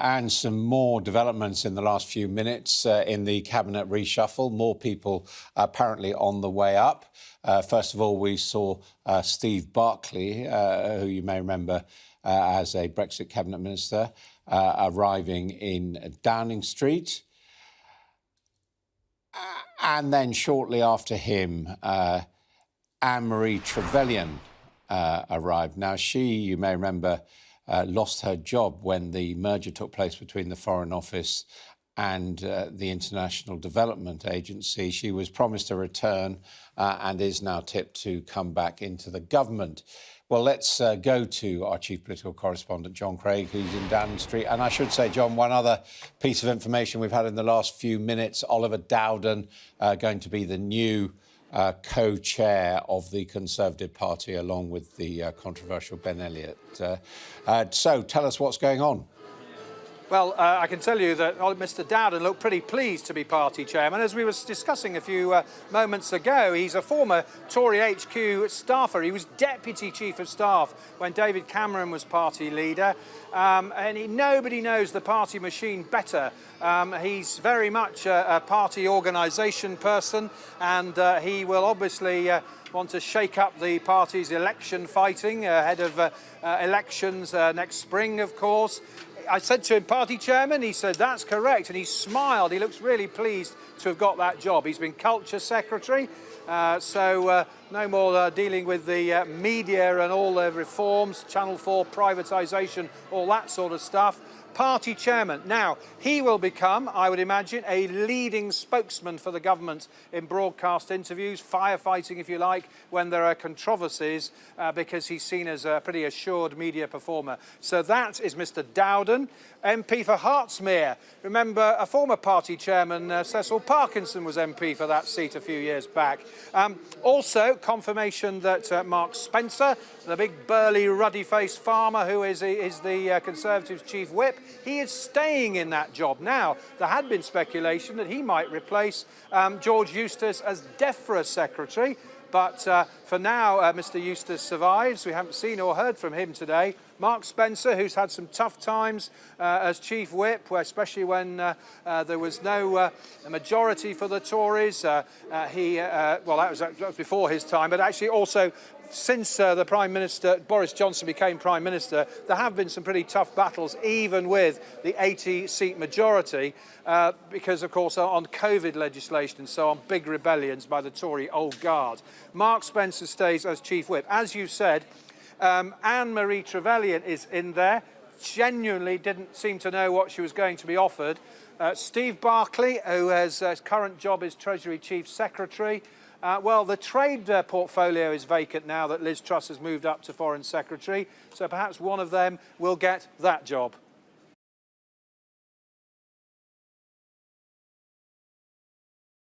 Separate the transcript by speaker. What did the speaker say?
Speaker 1: And some more developments in the last few minutes in the cabinet reshuffle. More people apparently on the way up. First of all, we saw Steve Barclay, who you may remember as a Brexit cabinet minister, arriving in Downing Street. And then shortly after him, Anne-Marie Trevelyan arrived. Now, you may remember, lost her job when the merger took place between the Foreign Office and the International Development Agency. She was promised a return and is now tipped to come back into the government. Well, let's go to our chief political correspondent, John Craig, who's in Downing Street. And I should say, John, one other piece of information we've had in the last few minutes, Oliver Dowden going to be the new co-chair of the Conservative Party, along with the controversial Ben Elliott. So tell us what's going on.
Speaker 2: Well, I can tell you that Mr Dowden looked pretty pleased to be party chairman. As we were discussing a few moments ago, he's a former Tory HQ staffer. He was deputy chief of staff when David Cameron was party leader. Nobody knows the party machine better. He's very much a party organisation person, and he will obviously want to shake up the party's election fighting ahead of elections next spring, of course. I said to him, party chairman? He said, that's correct. And he smiled. He looks really pleased to have got that job. He's been culture secretary, so no more dealing with the media and all the reforms, Channel 4 privatisation, all that sort of stuff. Party chairman. Now, he will become, I would imagine, a leading spokesman for the government in broadcast interviews, firefighting, if you like, when there are controversies, because he's seen as a pretty assured media performer. So that is Mr Dowden, MP for Hertsmere. Remember, a former party chairman, Cecil Parkinson, was MP for that seat a few years back. Also, confirmation that Mark Spencer, the big burly ruddy-faced farmer who is the Conservatives' chief whip, he is staying in that job. Now, there had been speculation that he might replace George Eustice as DEFRA secretary, but for now, Mr Eustice survives. We haven't seen or heard from him today. Mark Spencer, who's had some tough times as chief whip, especially when there was no majority for the Tories. Well, that was before his time, but actually also since the Prime Minister, Boris Johnson, became Prime Minister, there have been some pretty tough battles, even with the 80-seat majority, because, of course, on COVID legislation and so on, big rebellions by the Tory old guard. Mark Spencer stays as Chief Whip. As you said, Anne-Marie Trevelyan is in there. Genuinely didn't seem to know what she was going to be offered. Steve Barclay, who has current job as Treasury Chief Secretary. Well, the trade portfolio is vacant now that Liz Truss has moved up to Foreign Secretary, so perhaps one of them will get that job.